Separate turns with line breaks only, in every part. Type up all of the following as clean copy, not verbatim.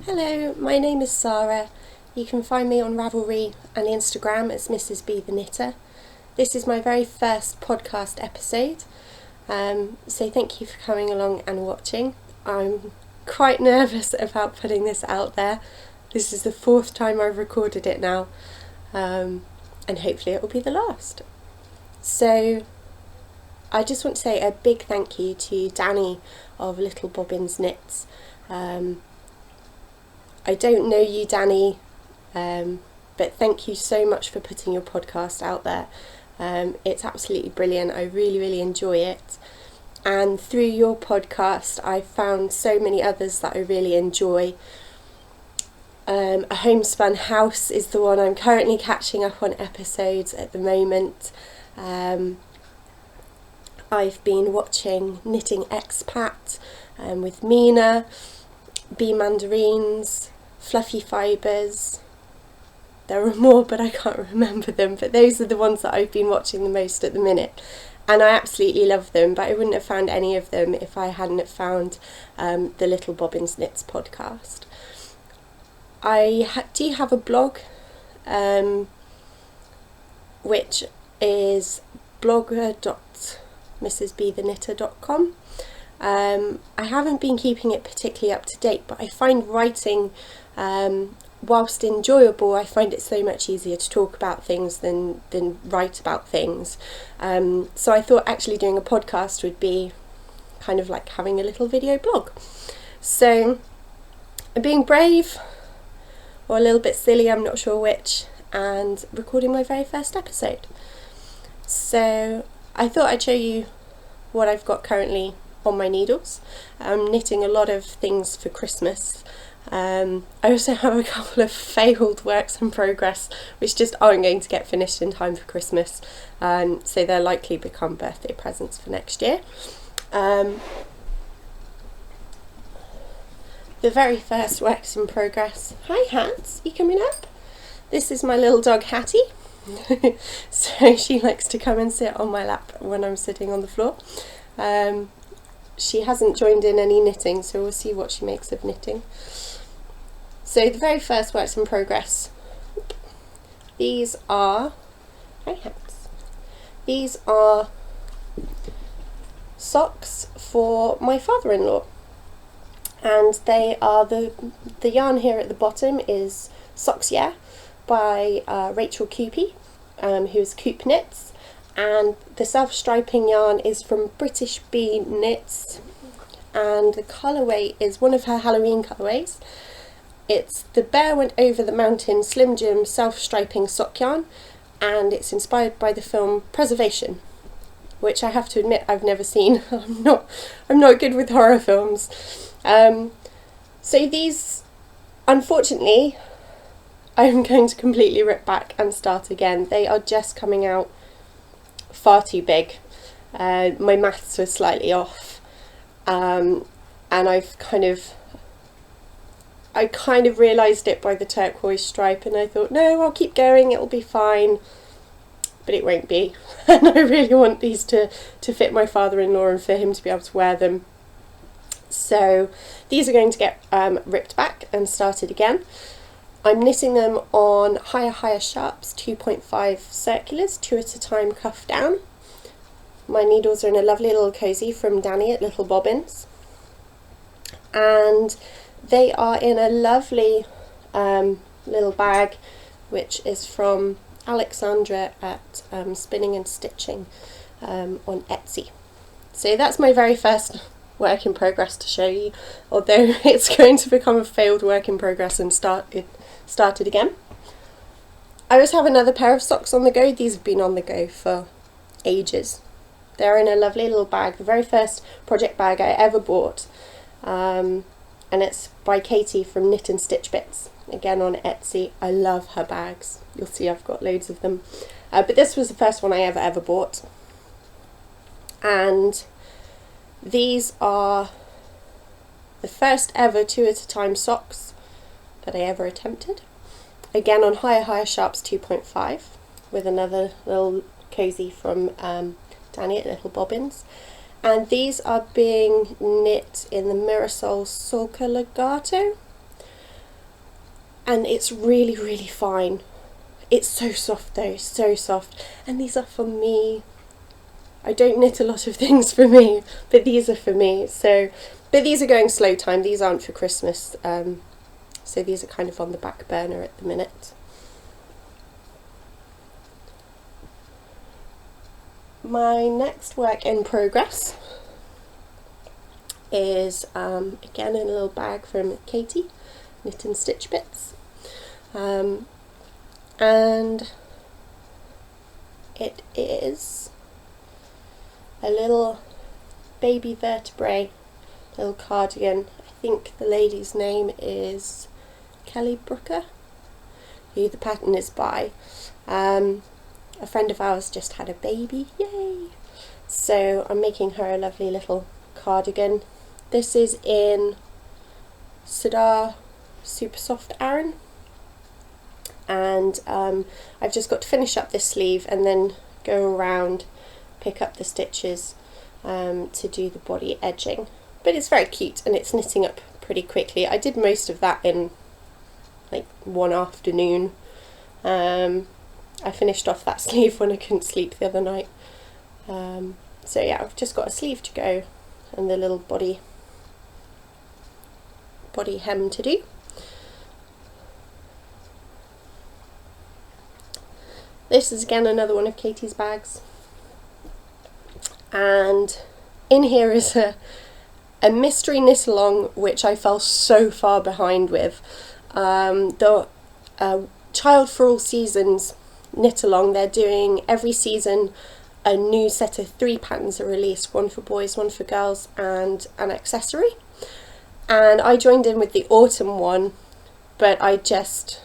Hello, my name is Sarah. You can find me on Ravelry and Instagram as Mrs. B the Knitter. This is my very first podcast episode, so thank you for coming along and watching. I'm quite nervous about putting this out there. This is the fourth time I've recorded it now, and hopefully it will be the last. So I just want to say a big thank you to Danny of Little Bobbins Knits. I don't know you, Danny, but thank you so much for putting your podcast out there. It's absolutely brilliant. I really enjoy it. And through your podcast, I've found so many others that I really enjoy. A Homespun House is the one I'm currently catching up on episodes at the moment. I've been watching Knitting Expat with Mina, Bee Mandarines, Fluffy Fibres. There are more, but I can't remember them, but those are the ones that I've been watching the most at the minute, and I absolutely love them, but I wouldn't have found any of them if I hadn't have found the Little Bobbins Knits podcast. I do have a blog, which is blogger.mrsbtheneknitter.com. I haven't been keeping it particularly up to date, but I find writing, whilst enjoyable, I find it so much easier to talk about things than write about things. So I thought actually doing a podcast would be kind of like having a little video blog. So I'm being brave, or a little bit silly, I'm not sure which, and recording my very first episode. So I thought I'd show you what I've got currently on my needles. I'm knitting a lot of things for Christmas. I also have a couple of failed works in progress which just aren't going to get finished in time for Christmas, so they'll likely become birthday presents for next year. The very first works in progress. Hi Hats, you coming up? This is my little dog Hattie. So she likes to come and sit on my lap when I'm sitting on the floor. She hasn't joined in any knitting, so we'll see what she makes of knitting. So the very first works in progress. These are, hi Hats, these are socks for my father-in-law, and they are the yarn here at the bottom is Socks Yeah by Rachel Coopy, who's Coop Knits. And the self-striping yarn is from British Bee Knits, and the colourway is one of her Halloween colourways. It's the Bear Went Over the Mountain Slim Jim self-striping sock yarn, and it's inspired by the film Preservation, which I have to admit I've never seen. I'm not good with horror films. So these, unfortunately, I'm going to completely rip back and start again. They are just coming out far too big. My maths were slightly off, and I kind of realised it by the turquoise stripe, and I thought, no, I'll keep going, it'll be fine, but it won't be. And I really want these to fit my father-in-law and for him to be able to wear them. So these are going to get ripped back and started again. I'm knitting them on Higher Sharps 2.5 circulars, 2 at a time, cuff down. My needles are in a lovely little cozy from Danny at Little Bobbins, and they are in a lovely little bag which is from Alexandra at Spinning and Stitching on Etsy. So that's my very first work in progress to show you, although it's going to become a failed work in progress and started again. I also have another pair of socks on the go. These have been on the go for ages. They're in a lovely little bag, the very first project bag I ever bought, and it's by Katie from Knit and Stitch Bits, again on Etsy. I love her bags. You'll see I've got loads of them, but this was the first one I ever bought, and these are the first ever 2 at a time socks that I ever attempted. Again on Higher Sharps 2.5 with another little cozy from Danny at Little Bobbins. And these are being knit in the Mirasol Sulca Legato. and it's really, really fine. It's so soft though, so soft. And these are for me. I don't knit a lot of things for me, but these are for me. So, but these are going slow time. These aren't for Christmas. So these are kind of on the back burner at the minute. My next work in progress is again in a little bag from Katie, Knit and Stitch Bits, and it is a little baby vertebrae little cardigan. I think the lady's name is Kelly Brooker, who the pattern is by. A friend of ours just had a baby, yay! So I'm making her a lovely little cardigan. This is in Sudar Super Soft Aran, and I've just got to finish up this sleeve and then go around, pick up the stitches to do the body edging. But it's very cute and it's knitting up pretty quickly. I did most of that in like one afternoon. I finished off that sleeve when I couldn't sleep the other night. So yeah, I've just got a sleeve to go and the little body hem to do. This is again another one of Katie's bags, and in here is a mystery knit along which I fell so far behind with. The Child for All Seasons knit along, they're doing every season a new set of 3 patterns are released, one for boys, one for girls, and an accessory. And I joined in with the autumn one, but I just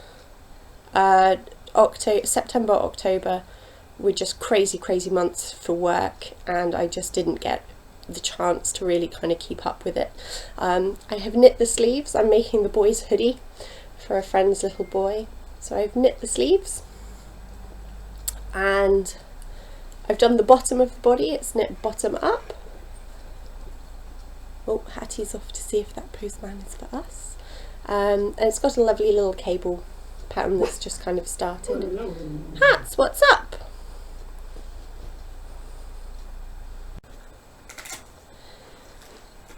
September, October were just crazy months for work, and I just didn't get the chance to really kind of keep up with it. I have knit the sleeves. I'm making the boy's hoodie for a friend's little boy, so I've knit the sleeves and I've done the bottom of the body. It's knit bottom up. Oh, Hattie's off to see if that postman is for us. And it's got a lovely little cable pattern that's just kind of started. Hats, what's up?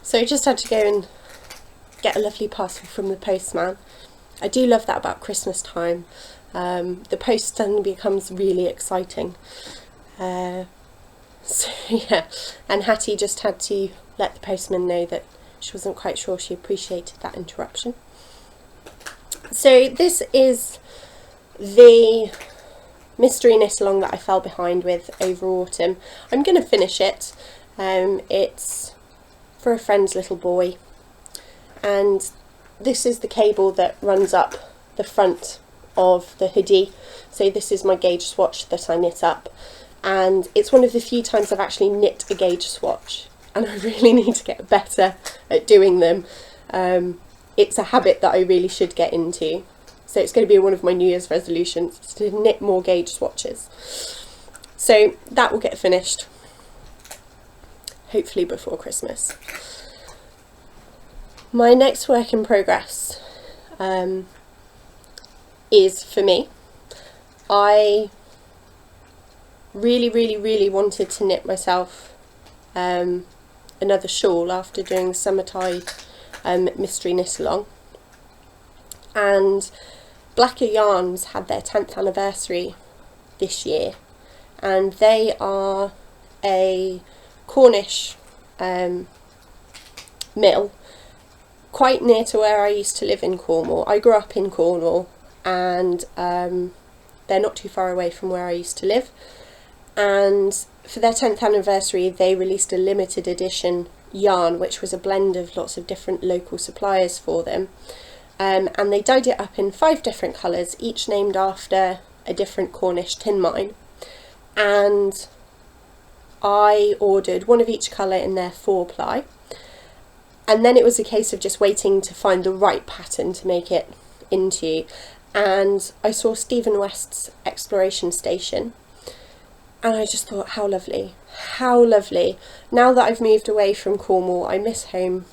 So I just had to go and get a lovely parcel from the postman. I do love that about Christmas time. The post suddenly becomes really exciting. So yeah, and Hattie just had to let the postman know that she wasn't quite sure she appreciated that interruption. So this is the mystery knit along that I fell behind with over autumn. I'm going to finish it. It's for a friend's little boy, and this is the cable that runs up the front of the hoodie. So this is my gauge swatch that I knit up, and it's one of the few times I've actually knit a gauge swatch, and I really need to get better at doing them. It's a habit that I really should get into, so it's going to be one of my New Year's resolutions, is to knit more gauge swatches. So that will get finished hopefully before Christmas. My next work in progress is for me. I really wanted to knit myself another shawl after doing the Summertide mystery knit along, and Blacker Yarns had their 10th anniversary this year, and they are a Cornish mill quite near to where I used to live in Cornwall. I grew up in Cornwall, and they're not too far away from where I used to live, and for their 10th anniversary they released a limited edition yarn which was a blend of lots of different local suppliers for them, and they dyed it up in 5 different colours, each named after a different Cornish tin mine, and I ordered one of each colour in their 4-ply, and then it was a case of just waiting to find the right pattern to make it into, and I saw Stephen West's Exploration Station, and I just thought, how lovely, how lovely. Now that I've moved away from Cornwall, I miss home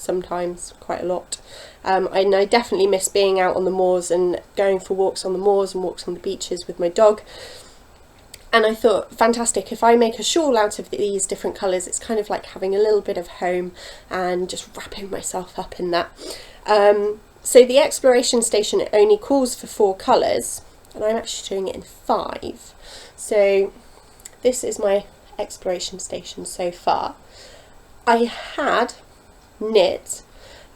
sometimes, quite a lot. And I definitely miss being out on the moors and going for walks on the moors and walks on the beaches with my dog. And I thought, fantastic, if I make a shawl out of these different colours, it's kind of like having a little bit of home and just wrapping myself up in that. So the exploration station, it only calls for 4 colours, and I'm actually doing it in 5. So this is my exploration station so far. I had knit,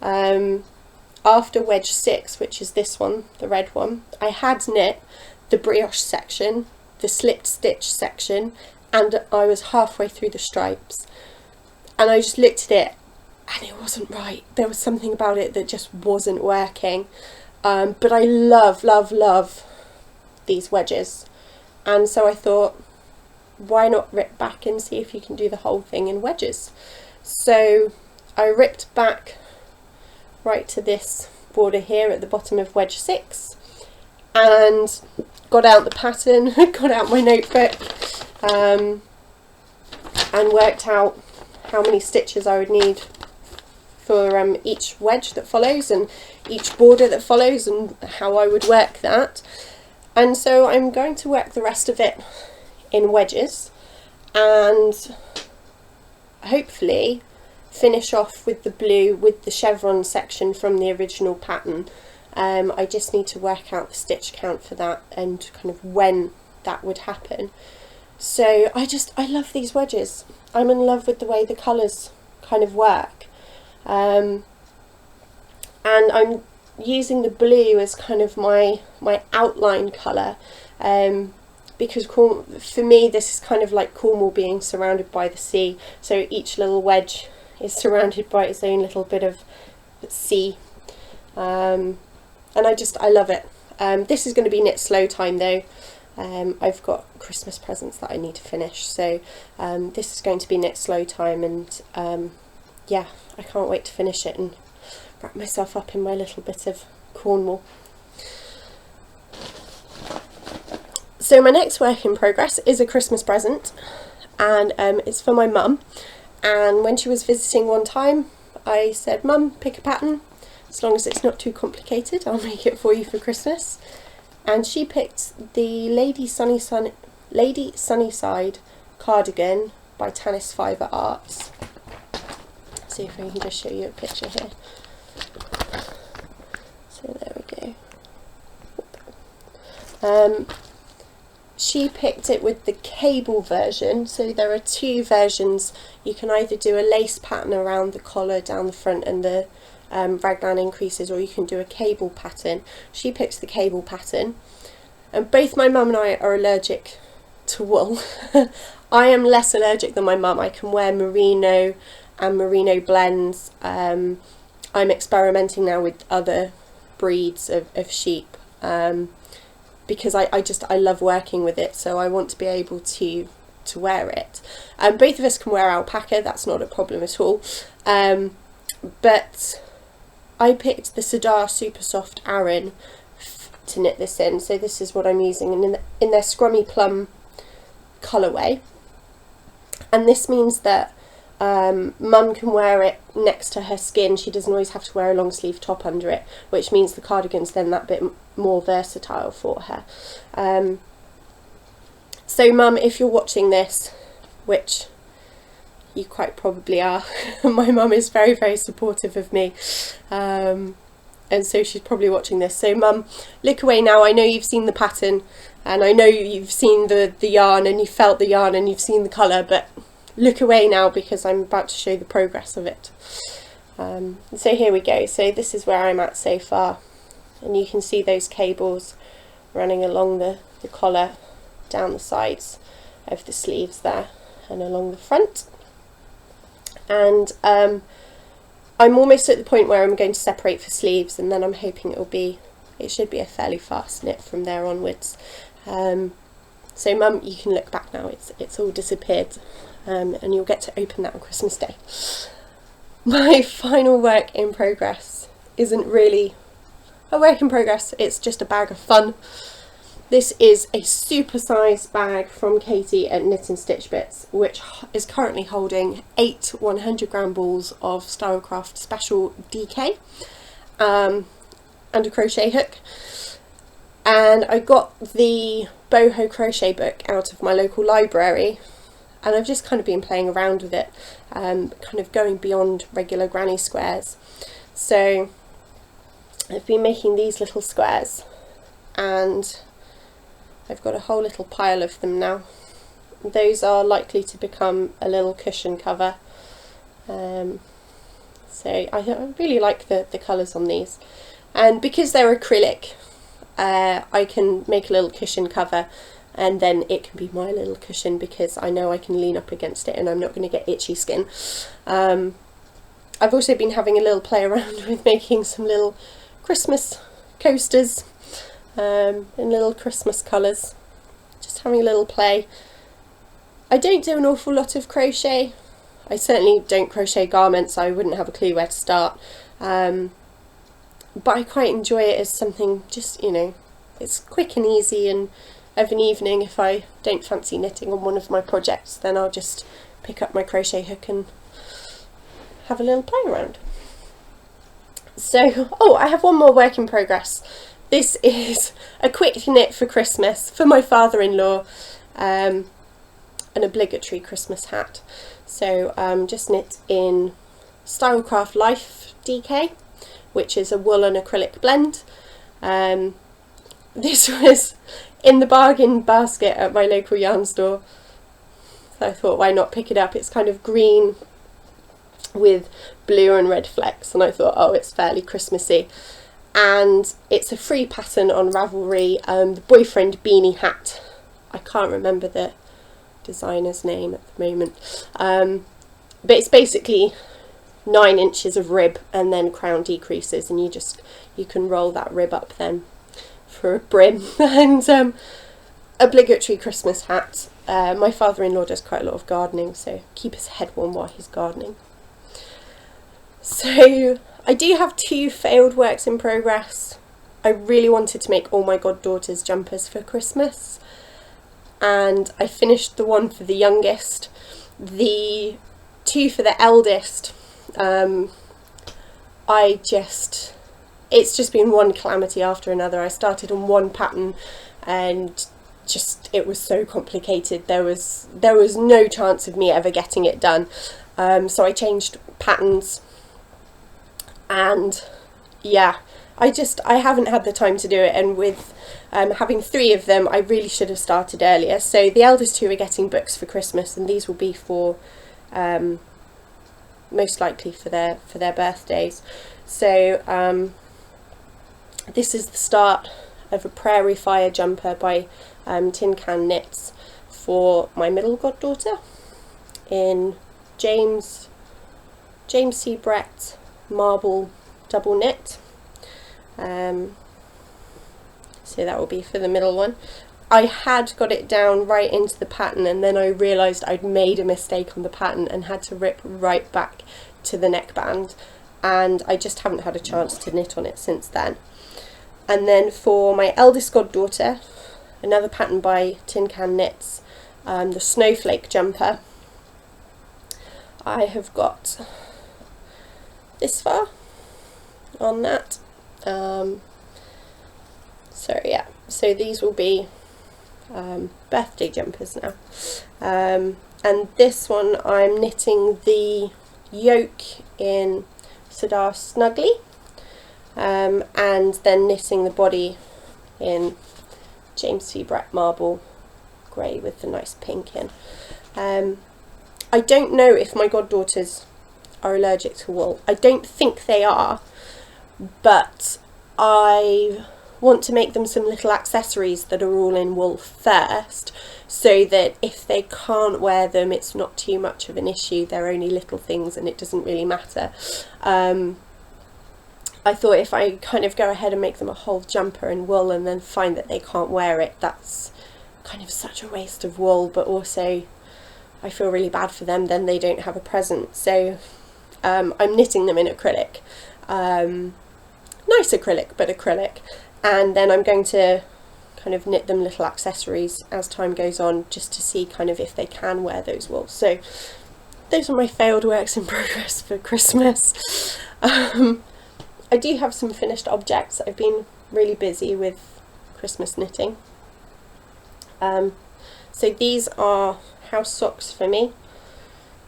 after wedge 6, which is this one, the red one, I had knit the brioche section, the slipped stitch section, and I was halfway through the stripes, and I just looked at it and it wasn't right. There was something about it that just wasn't working, but I love these wedges, and so I thought, why not rip back and see if you can do the whole thing in wedges. So I ripped back right to this border here at the bottom of wedge 6 and got out the pattern, got out my notebook, and worked out how many stitches I would need for each wedge that follows and each border that follows, and how I would work that. And so I'm going to work the rest of it in wedges and hopefully finish off with the blue with the chevron section from the original pattern. I just need to work out the stitch count for that and kind of when that would happen. So I love these wedges. I'm in love with the way the colours kind of work. And I'm using the blue as kind of my outline colour, because for me this is kind of like Cornwall being surrounded by the sea, so each little wedge is surrounded by its own little bit of sea. And I love it. This is going to be knit slow time though. I've got Christmas presents that I need to finish, so this is going to be knit slow time, and yeah, I can't wait to finish it and wrap myself up in my little bit of Cornwall. So my next work in progress is a Christmas present, and it's for my mum. And when she was visiting one time, I said, "Mum, pick a pattern. As long as it's not too complicated, I'll make it for you for Christmas." And she picked the Lady Sunnyside cardigan by Tanis Fibre Arts. See if I can just show you a picture here. So there we go. She picked it with the cable version, so there are 2 versions. You can either do a lace pattern around the collar down the front and the raglan increases, or you can do a cable pattern. She picks the cable pattern, and both my mum and I are allergic to wool. I am less allergic than my mum. I can wear merino and merino blends. I'm experimenting now with other breeds of sheep, because I love working with it, so I want to be able to wear it. Both of us can wear alpaca, that's not a problem at all, but I picked the Sadar Super Soft Aran to knit this in, so this is what I'm using in their Scrummy Plum colourway, and this means that Mum can wear it next to her skin. She doesn't always have to wear a long sleeve top under it, which means the cardigan's then that bit more versatile for her. So Mum, if you're watching this, which you quite probably are, my mum is very, very supportive of me, and so she's probably watching this. So Mum, look away now. I know you've seen the pattern, and I know you've seen the yarn, and you felt the yarn, and you've seen the colour, but look away now because I'm about to show the progress of it. So here we go. So this is where I'm at so far, and you can see those cables running along the collar, down the sides of the sleeves there, and along the front. And I'm almost at the point where I'm going to separate for sleeves, and then I'm hoping it should be a fairly fast knit from there onwards. So Mum, you can look back now, it's all disappeared, and you'll get to open that on Christmas Day. My final work in progress isn't really a work in progress, it's just a bag of fun. This is a super-sized bag from Katie at Knit and Stitch Bits, which is currently holding 8 100-gram balls of Stylecraft Special DK and a crochet hook. And I got the boho crochet book out of my local library, and I've just kind of been playing around with it, kind of going beyond regular granny squares. So I've been making these little squares, and I've got a whole little pile of them now. Those are likely to become a little cushion cover. So I really like the colours on these, and because they're acrylic, I can make a little cushion cover, and then it can be my little cushion because I know I can lean up against it and I'm not going to get itchy skin. I've also been having a little play around with making some little Christmas coasters in little Christmas colours. Just having a little play. I don't do an awful lot of crochet. I certainly don't crochet garments, so I wouldn't have a clue where to start. But I quite enjoy it as something just, you know, it's quick and easy, and of an evening if I don't fancy knitting on one of my projects, then I'll just pick up my crochet hook and have a little play around. So, oh, I have one more work in progress. This is a quick knit for Christmas for my father-in-law, an obligatory Christmas hat. So just knit in Stylecraft Life DK, which is a wool and acrylic blend. This was in the bargain basket at my local yarn store, so I thought, why not pick it up? It's kind of green with blue and red flecks, and I thought, oh, it's fairly Christmassy. And it's a free pattern on Ravelry, the boyfriend beanie hat. I can't remember the designer's name at the moment, but it's basically 9 inches of rib and then crown decreases, and you can roll that rib up then for a brim. And obligatory Christmas hat. My father-in-law does quite a lot of gardening, so keep his head warm while he's gardening. So I do have 2 failed works in progress. I really wanted to make all my goddaughter's jumpers for Christmas, and I finished the one for the youngest. The 2 for the eldest, it's just been one calamity after another. I started on one pattern and it was so complicated. There was no chance of me ever getting it done. So I changed patterns, and yeah, I haven't had the time to do it, and with having 3 of them, I really should have started earlier. So the eldest 2 are getting books for Christmas, and these will be for most likely for their birthdays. So this is the start of a Prairie Fire jumper by Tin Can Knits for my middle goddaughter in James C. Brett marble double knit. So that will be for the middle one. I had got it down right into the pattern, and then I realised I'd made a mistake on the pattern and had to rip right back to the neckband, and I just haven't had a chance to knit on it since then. And then for my eldest goddaughter, another pattern by Tin Can Knits, the Snowflake jumper. I have got this far on that. So yeah, so these will be birthday jumpers now. And this one I'm knitting the yoke in Sadar Snuggly, and then knitting the body in James C. Brett marble grey with the nice pink in. I don't know if my goddaughters are allergic to wool. I don't think they are, but I want to make them some little accessories that are all in wool first, so that if they can't wear them, it's not too much of an issue. They're only little things and it doesn't really matter. I thought if I kind of go ahead and make them a whole jumper in wool and then find that they can't wear it, that's kind of such a waste of wool, but also I feel really bad for them, then they don't have a present. So I'm knitting them in acrylic, nice acrylic, but acrylic, and then I'm going to kind of knit them little accessories as time goes on, just to see kind of if they can wear those wools. So those are my failed works in progress for Christmas. I do have some finished objects. I've been really busy with Christmas knitting. So these are house socks for me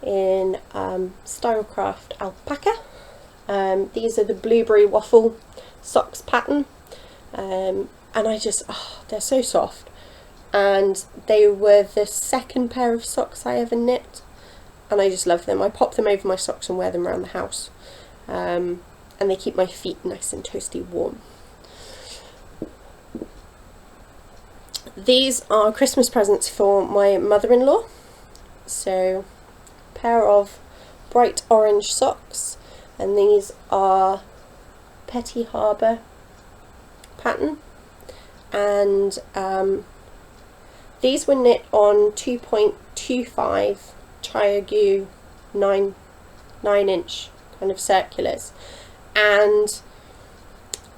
in Stylecraft alpaca. These are the blueberry waffle socks pattern, and I just, they're so soft, and they were the second pair of socks I ever knit, and I just love them. I pop them over my socks and wear them around the house, and they keep my feet nice and toasty warm. These are Christmas presents for my mother-in-law. So a pair of bright orange socks, and these are Petty Harbour pattern, and these were knit on 2.25 Chiagu 9-inch kind of circulars, and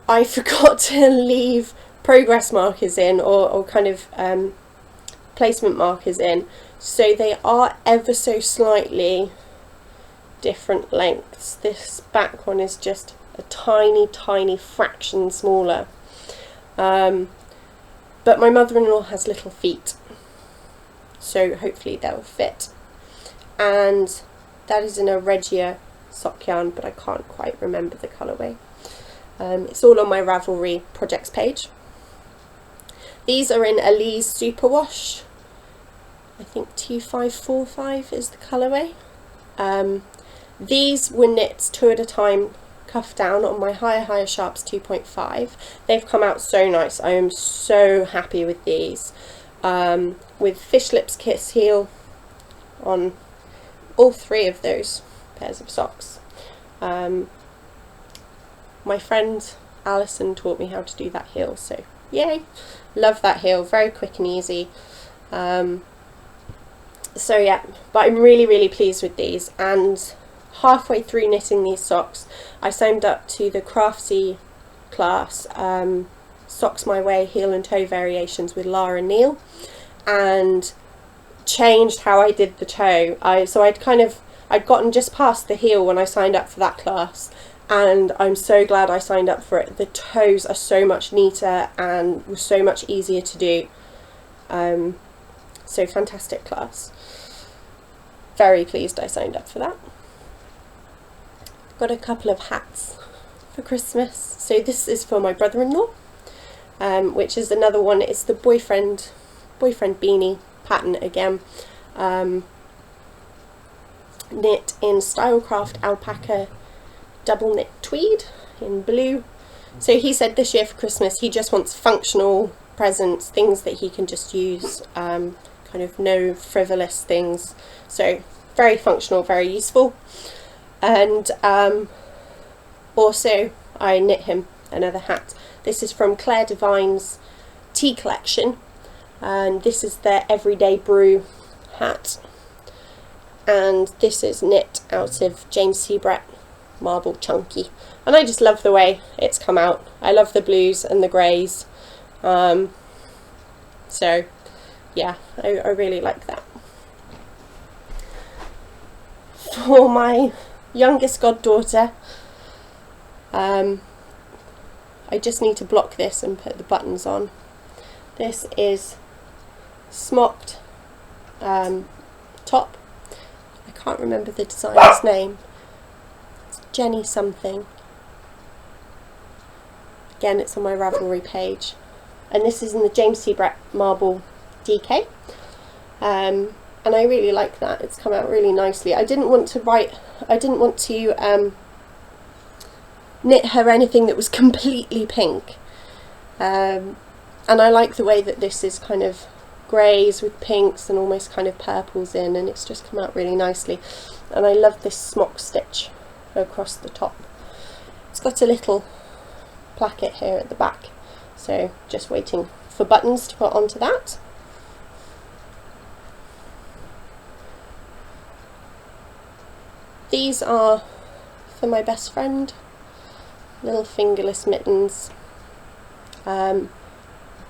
I forgot to leave progress markers in, or kind of placement markers in, so they are ever so slightly different lengths. This back one is just a tiny fraction smaller, but my mother-in-law has little feet, so hopefully they'll fit. And that is in a Regia sock yarn, but I can't quite remember the colourway. It's all on my Ravelry projects page. These are in Elise Superwash. I think 2545 is the colourway. These were knit 2 at a time, cuff down on my Higher Sharps 2.5. They've come out so nice. I am so happy with these. With Fish Lips Kiss heel on all 3 of those pairs of socks. My friend Alison taught me how to do that heel, so yay! Love that heel, very quick and easy. So yeah, but I'm really pleased with these, and halfway through knitting these socks I signed up to the Craftsy class, Socks My Way heel and toe variations with Lara Neal, and changed how I did the toe. So I'd gotten just past the heel when I signed up for that class, and I'm so glad I signed up for it. The toes are so much neater and were so much easier to do. So fantastic class. Very pleased I signed up for that. Got a couple of hats for Christmas. So this is for my brother-in-law, which is another one. It's the boyfriend beanie pattern again. Knit in Stylecraft alpaca double knit tweed in blue. So he said this year for Christmas he just wants functional presents, things that he can just use, kind of no frivolous things. So very functional, very useful. And also I knit him another hat. This is from Claire Devine's tea collection, and this is their Everyday Brew hat, and this is knit out of James Seabrett Marble Chunky, and I just love the way it's come out. I love the blues and the greys, so yeah, I really like that. For my youngest goddaughter, I just need to block this and put the buttons on. This is smocked top. I can't remember the designer's name. It's Jenny something. Again, it's on my Ravelry page, and this is in the James Seabrett Marble DK. And I really like that. It's come out really nicely. I didn't want to knit her anything that was completely pink, and I like the way that this is kind of greys with pinks and almost kind of purples in, and it's just come out really nicely. And I love this smock stitch across the top. It's got a little placket here at the back, so just waiting for buttons to put onto that. These are for my best friend, little fingerless mittens.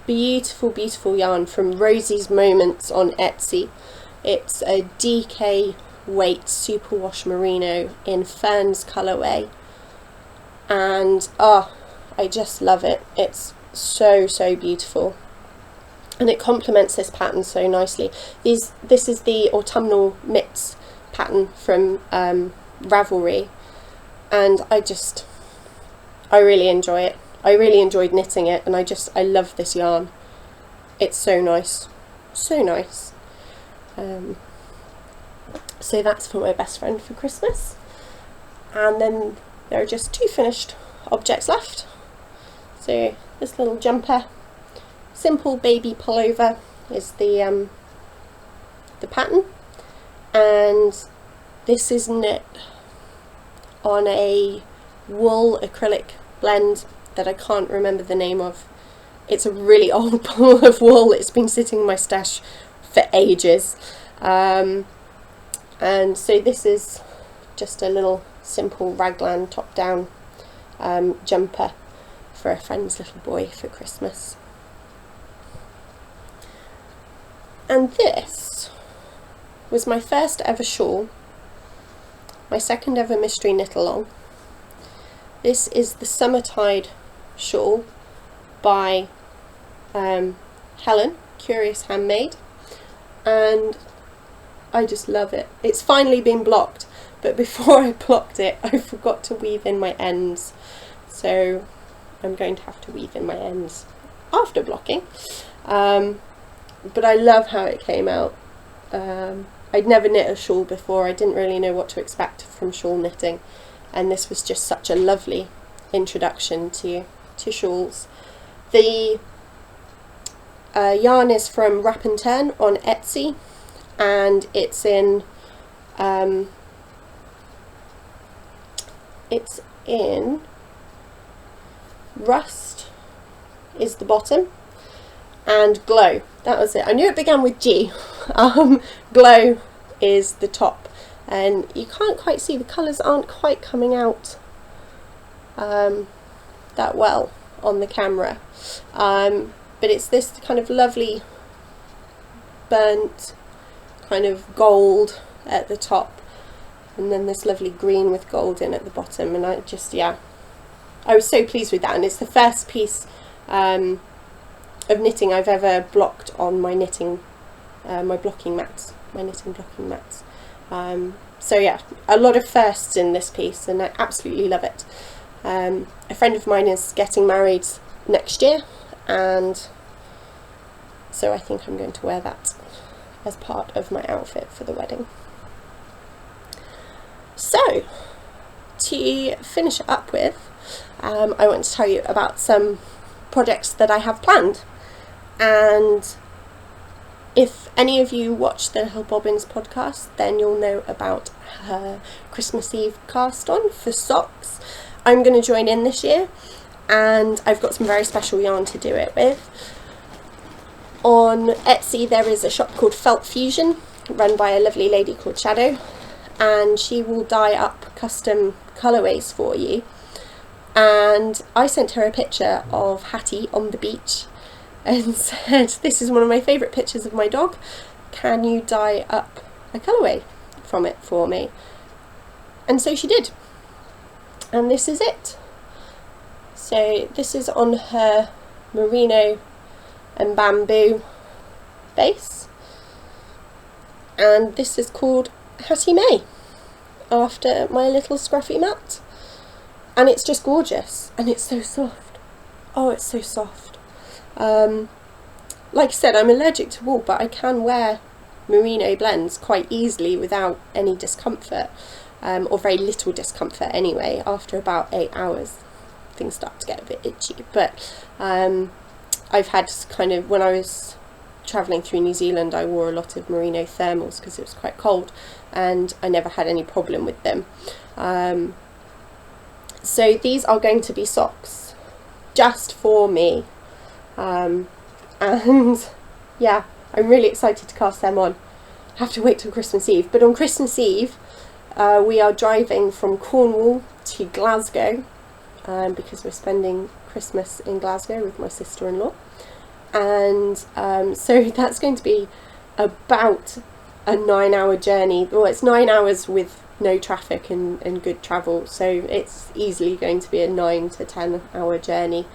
beautiful, beautiful yarn from Rosie's Moments on Etsy. It's a DK weight superwash merino in Ferns colourway, and I just love it. It's so, so beautiful, and it complements this pattern so nicely. This is the autumnal mitts pattern from Ravelry, and I really enjoy it. I really enjoyed knitting it, and I love this yarn. It's so nice, so nice. So that's for my best friend for Christmas, and then there are just 2 finished objects left. So this little jumper, simple baby pullover, is the pattern, and this is knit on a wool acrylic blend that I can't remember the name of. It's a really old ball of wool. It's been sitting in my stash for ages, and so this is just a little simple raglan top down jumper for a friend's little boy for Christmas. And this was my first ever shawl, my second ever mystery knit along. This is the Summertide shawl by Helen, Curious Handmade, and I just love it. It's finally been blocked, but before I blocked it I forgot to weave in my ends, so I'm going to have to weave in my ends after blocking. But I love how it came out. I'd never knit a shawl before. I didn't really know what to expect from shawl knitting, and this was just such a lovely introduction to shawls. The yarn is from Wrap and Turn on Etsy, and it's in Rust is the bottom, and Glow, that was it. I knew it began with G. Glow is the top, and you can't quite see, the colours aren't quite coming out that well on the camera, but it's this kind of lovely burnt kind of gold at the top, and then this lovely green with gold in at the bottom, and I was so pleased with that. And it's the first piece of knitting I've ever blocked on my knitting my blocking mats, my knitting blocking mats. So yeah, a lot of firsts in this piece, and I absolutely love it. A friend of mine is getting married next year, and so I think I'm going to wear that as part of my outfit for the wedding. So, to finish up with, I want to tell you about some projects that I have planned. And if any of you watch the Little Bobbins podcast, then you'll know about her Christmas Eve cast on for socks. I'm going to join in this year, and I've got some very special yarn to do it with. On Etsy there is a shop called Felt Fusion, run by a lovely lady called Shadow, and she will dye up custom colourways for you. And I sent her a picture of Hattie on the beach and said, this is one of my favourite pictures of my dog, can you dye up a colourway from it for me? And so she did, and this is it. So this is on her merino and bamboo base, and this is called Hattie May, after my little scruffy mat, and it's just gorgeous, and it's so soft. Oh, it's so soft. Like I said, I'm allergic to wool, but I can wear merino blends quite easily without any discomfort, or very little discomfort anyway. After about 8 hours things start to get a bit itchy, but I've had kind of, when I was travelling through New Zealand, I wore a lot of merino thermals because it was quite cold, and I never had any problem with them. So these are going to be socks just for me, and yeah, I'm really excited to cast them on. I have to wait till Christmas Eve, but on Christmas Eve we are driving from Cornwall to Glasgow, because we're spending Christmas in Glasgow with my sister-in-law, and so that's going to be about a 9-hour journey. Well, it's 9 hours with no traffic and good travel, so it's easily going to be a 9 to 10 hour journey.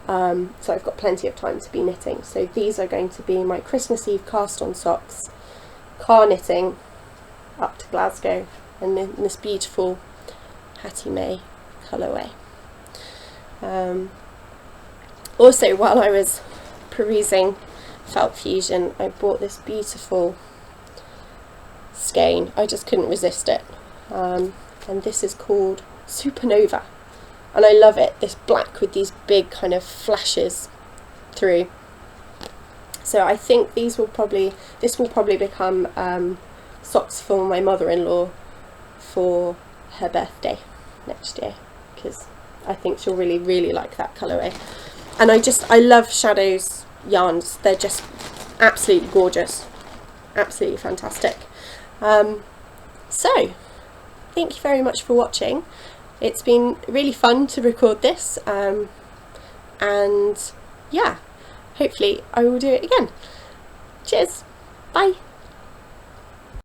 So I've got plenty of time to be knitting. So these are going to be my Christmas Eve cast on socks, car knitting up to Glasgow, and in this beautiful Hattie May colourway. Also, while I was perusing Felt Fusion, I bought this beautiful skein. I just couldn't resist it, and this is called Supernova, and I love it, this black with these big kind of flashes through. So I think this will probably become socks for my mother-in-law for her birthday next year, because I think she'll really like that colourway. And I love Shadow's yarns. They're just absolutely gorgeous, absolutely fantastic. So thank you very much for watching. It's been really fun to record this, and yeah, hopefully I will do it again. Cheers, bye.